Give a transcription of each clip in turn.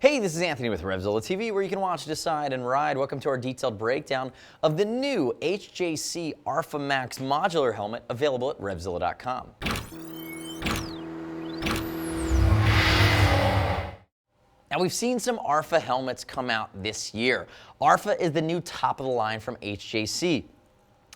Hey, this is Anthony with RevZilla TV, where you can watch, decide, and ride. Welcome to our detailed breakdown of the new HJC RPHA Max modular helmet available at RevZilla.com. Now, we've seen some RPHA helmets come out this year. RPHA is the new top of the line from HJC.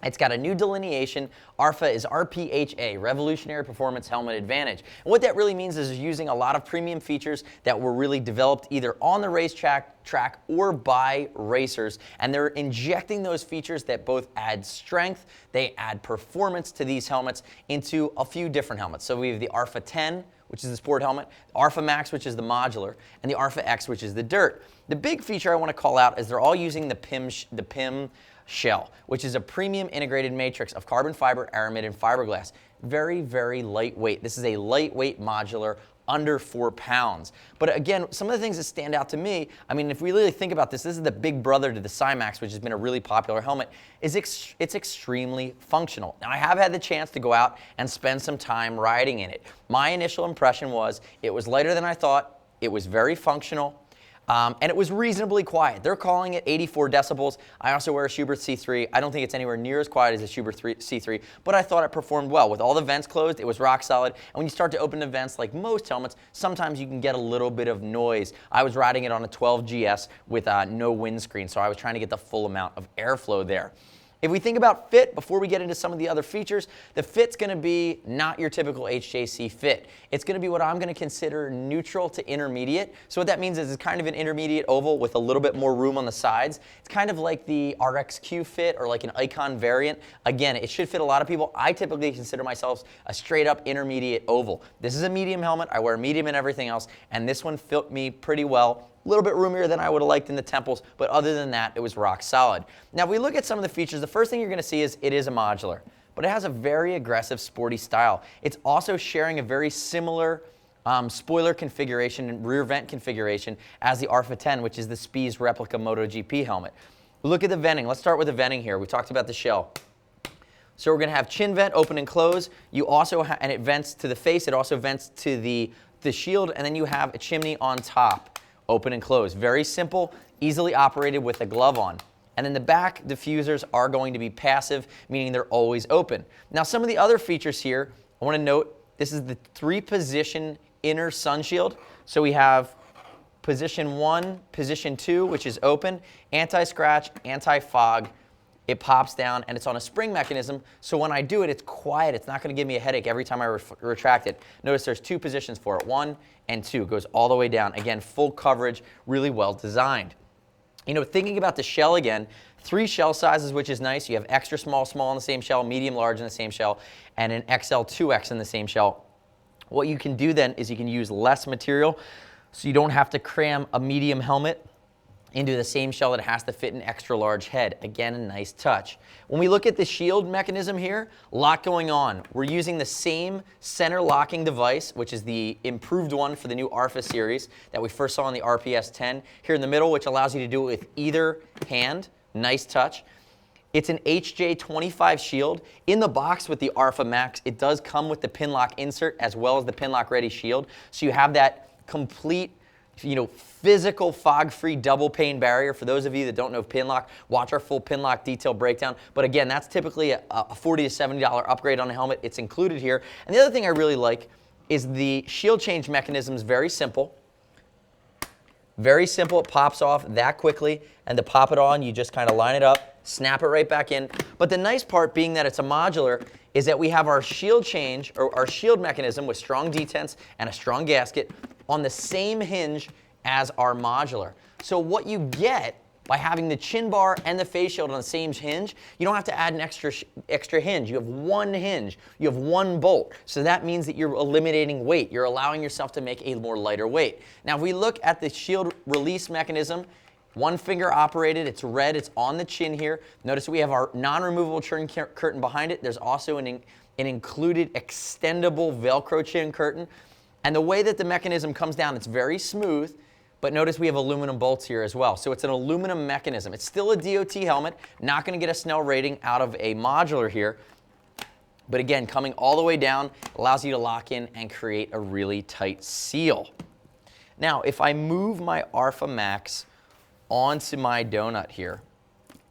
It's got a new delineation. RPHA is RPHA, Revolutionary Performance Helmet Advantage. And what that really means is using a lot of premium features that were really developed either on the racetrack or by racers. And they're injecting those features that both add strength, they add performance to these helmets into a few different helmets. So we have the RPHA 10, which is the sport helmet, the RPHA Max, which is the modular, and the RPHA X, which is the dirt. The big feature I want to call out is they're all using the PIM shell, which is a premium integrated matrix of carbon fiber, aramid, and fiberglass. Very, very lightweight. This is a lightweight modular, under 4 pounds. But again, some of the things that stand out to me, I mean, if we really think about this, this is the big brother to the CyMax, which has been a really popular helmet, it's extremely functional. Now, I have had the chance to go out and spend some time riding in it. My initial impression was it was lighter than I thought, it was very functional, and it was reasonably quiet. They're calling it 84 decibels. I also wear a Schubert C3. I don't think it's anywhere near as quiet as a Schubert C3, but I thought it performed well. With all the vents closed, it was rock solid. And when you start to open the vents, like most helmets, sometimes you can get a little bit of noise. I was riding it on a 12 GS with no windscreen, so I was trying to get the full amount of airflow there. If we think about fit, before we get into some of the other features, the fit's going to be not your typical HJC fit. It's going to be what I'm going to consider neutral to intermediate. So what that means is it's kind of an intermediate oval with a little bit more room on the sides. It's kind of like the RXQ fit or like an Icon variant. Again, it should fit a lot of people. I typically consider myself a straight up intermediate oval. This is a medium helmet. I wear medium and everything else, and this one fit me pretty well. A little bit roomier than I would have liked in the temples, but other than that, it was rock solid. Now, if we look at some of the features, the first thing you're going to see is it is a modular, but it has a very aggressive sporty style. It's also sharing a very similar spoiler configuration and rear vent configuration as the RPHA 10, which is the Spies replica MotoGP helmet. Look at the venting. Let's start with the venting here. We talked about the shell. So we're going to have chin vent, open and close. You also and it vents to the face. It also vents to the shield, and then you have a chimney on top. Open and close. Very simple, easily operated with a glove on. And then the back diffusers are going to be passive, meaning they're always open. Now, some of the other features here, I want to note, this is the 3-position inner sun shield. So we have position 1, position 2, which is open, anti-scratch, anti-fog. It pops down, and it's on a spring mechanism, so when I do it, it's quiet. It's not going to give me a headache every time I retract it. Notice there's 2 positions for it, 1 and 2. It goes all the way down. Again, full coverage, really well designed. You know, thinking about the shell again, 3 shell sizes, which is nice. You have extra small, small in the same shell, medium, large in the same shell, and an XL 2X in the same shell. What you can do then is you can use less material, so you don't have to cram a medium helmet into the same shell that has to fit an extra large head. Again, a nice touch. When we look at the shield mechanism here, a lot going on. We're using the same center locking device, which is the improved one for the new RPHA series that we first saw on the RPS 10 here in the middle, which allows you to do it with either hand. Nice touch. It's an HJ25 shield. In the box with the RPHA Max, it does come with the Pinlock insert as well as the Pinlock ready shield. So you have that complete physical fog-free double pane barrier. For those of you that don't know Pinlock, watch our full Pinlock detail breakdown. But again, that's typically a $40 to $70 upgrade on a helmet. It's included here. And the other thing I really like is the shield change mechanism is very simple. Very simple. It pops off that quickly. And to pop it on, you just kind of line it up, snap it right back in. But the nice part, being that it's a modular, is that we have our shield change, or our shield mechanism with strong detents and a strong gasket on the same hinge as our modular. So what you get by having the chin bar and the face shield on the same hinge, you don't have to add an extra hinge. You have one hinge. You have one bolt. So that means that you're eliminating weight. You're allowing yourself to make a more lighter weight. Now, if we look at the shield release mechanism, 1 finger operated, it's red, it's on the chin here. Notice we have our non-removable chin curtain behind it. There's also an included extendable Velcro chin curtain. And the way that the mechanism comes down, it's very smooth, but notice we have aluminum bolts here as well. So it's an aluminum mechanism. It's still a DOT helmet, not going to get a Snell rating out of a modular here. But again, coming all the way down allows you to lock in and create a really tight seal. Now, if I move my RPHA Max onto my donut here,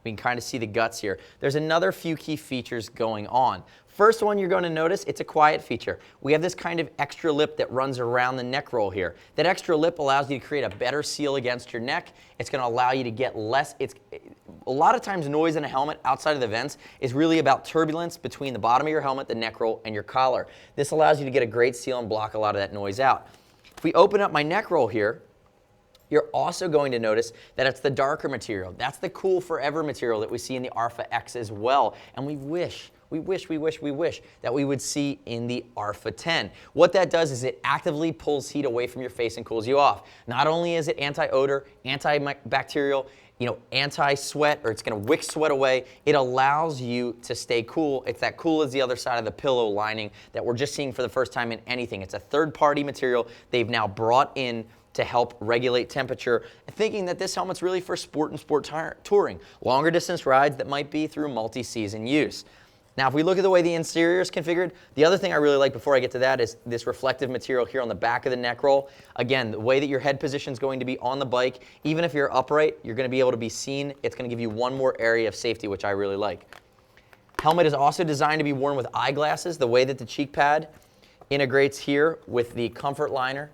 we can kind of see the guts here. There's another few key features going on. First one you're going to notice, it's a quiet feature. We have this kind of extra lip that runs around the neck roll here. That extra lip allows you to create a better seal against your neck. It's going to allow you to get less, a lot of times noise in a helmet outside of the vents is really about turbulence between the bottom of your helmet, the neck roll, and your collar. This allows you to get a great seal and block a lot of that noise out. If we open up my neck roll here, you're also going to notice that it's the darker material. That's the cool forever material that we see in the RPHA X as well. And we wish that we would see in the RPHA 10. What that does is it actively pulls heat away from your face and cools you off. Not only is it anti-odor, antibacterial, anti-sweat, or it's going to wick sweat away, it allows you to stay cool. It's that cool as the other side of the pillow lining that we're just seeing for the first time in anything. It's a third-party material they've now brought in to help regulate temperature, thinking that this helmet's really for sport and sport touring, longer distance rides that might be through multi-season use. Now, if we look at the way the interior is configured, the other thing I really like before I get to that is this reflective material here on the back of the neck roll. Again, the way that your head position is going to be on the bike, even if you're upright, you're going to be able to be seen. It's going to give you one more area of safety, which I really like. Helmet is also designed to be worn with eyeglasses. The way that the cheek pad integrates here with the comfort liner.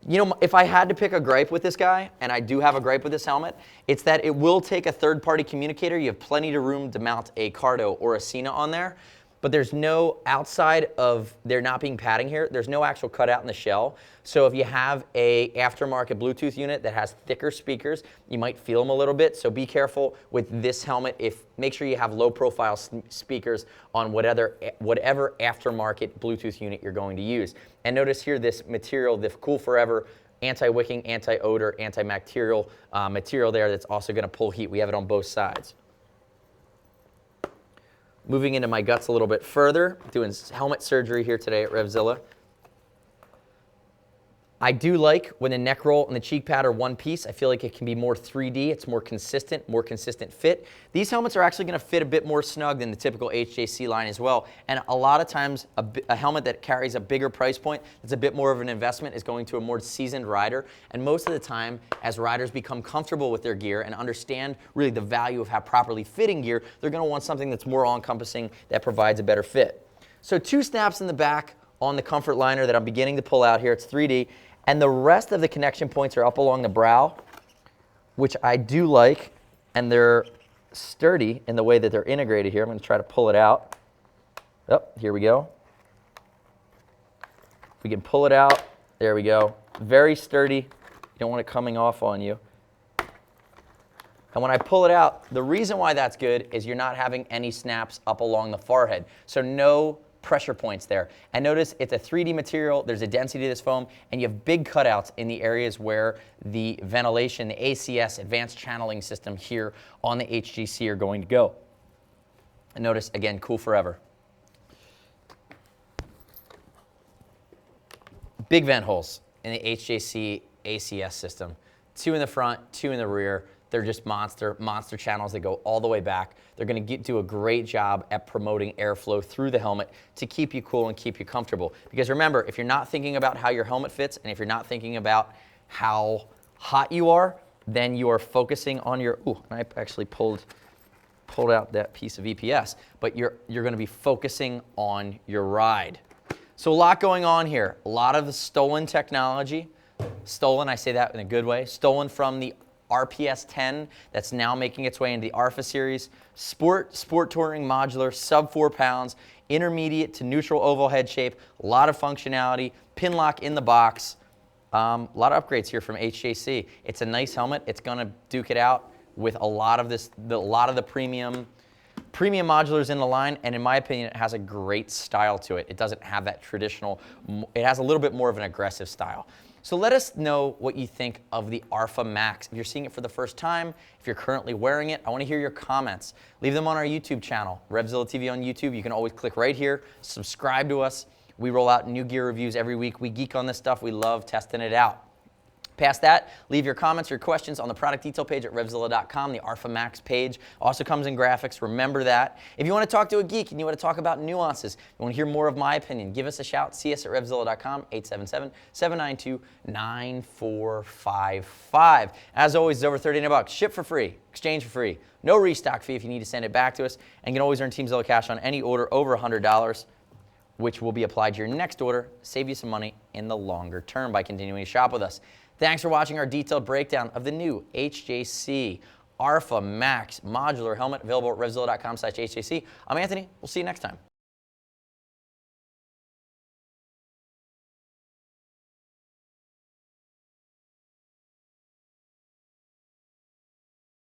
If I had to pick a gripe with this guy, and I do have a gripe with this helmet, it's that it will take a third-party communicator. You have plenty of room to mount a Cardo or a Sena on there, but there's no, outside of there not being padding here, there's no actual cutout in the shell. So if you have a aftermarket Bluetooth unit that has thicker speakers, you might feel them a little bit. So be careful with this helmet. Make sure you have low-profile speakers on whatever aftermarket Bluetooth unit you're going to use. And notice here this material, the Cool Forever anti-wicking, anti-odor, antibacterial material there that's also going to pull heat. We have it on both sides. Moving into my guts a little bit further, doing helmet surgery here today at RevZilla. I do like when the neck roll and the cheek pad are one piece. I feel like it can be more 3D. It's more consistent fit. These helmets are actually going to fit a bit more snug than the typical HJC line as well. And a lot of times, a helmet that carries a bigger price point, that's a bit more of an investment, is going to a more seasoned rider. And most of the time, as riders become comfortable with their gear and understand really the value of how properly fitting gear, they're going to want something that's more all-encompassing that provides a better fit. So 2 snaps in the back on the comfort liner that I'm beginning to pull out here. It's 3D. And the rest of the connection points are up along the brow, which I do like, and they're sturdy in the way that they're integrated here. I'm going to try to pull it out. Oh, here we go. If we can pull it out, there we go. Very sturdy. You don't want it coming off on you. And when I pull it out, the reason why that's good is you're not having any snaps up along the forehead. So no pressure points there. And notice it's a 3D material, there's a density to this foam, and you have big cutouts in the areas where the ventilation, the ACS, advanced channeling system here on the HJC are going to go. And notice, again, Cool Forever. Big vent holes in the HJC ACS system. 2 in the front, 2 in the rear. They're just monster channels that go all the way back. They're going to do a great job at promoting airflow through the helmet to keep you cool and keep you comfortable. Because remember, if you're not thinking about how your helmet fits, and if you're not thinking about how hot you are, then you are focusing on your, I actually pulled out that piece of EPS, but you're going to be focusing on your ride. So a lot going on here. A lot of the stolen technology. Stolen, I say that in a good way. Stolen from the RPS 10 that's now making its way into the RPHA series. Sport touring modular, sub 4 pounds, intermediate to neutral oval head shape, a lot of functionality, Pinlock in the box. A lot of upgrades here from HJC. It's a nice helmet. It's going to duke it out with a lot of the premium modulars in the line, and in my opinion, it has a great style to it. It doesn't have that traditional, it has a little bit more of an aggressive style. So let us know what you think of the RPHA Max. If you're seeing it for the first time, if you're currently wearing it, I want to hear your comments. Leave them on our YouTube channel, RevZilla TV on YouTube. You can always click right here, subscribe to us. We roll out new gear reviews every week. We geek on this stuff. We love testing it out. Past that, leave your comments or questions on the product detail page at RevZilla.com. The RPHA Max page also comes in graphics. Remember that. If you want to talk to a geek and you want to talk about nuances, you want to hear more of my opinion, give us a shout. See us at RevZilla.com, 877-792-9455. As always, it's over $39. Ship for free, exchange for free, no restock fee if you need to send it back to us, and you can always earn Team Zilla cash on any order over $100, which will be applied to your next order, save you some money in the longer term by continuing to shop with us. Thanks for watching our detailed breakdown of the new HJC RPHA Max modular helmet, available at RevZilla.com/HJC. I'm Anthony. We'll see you next time.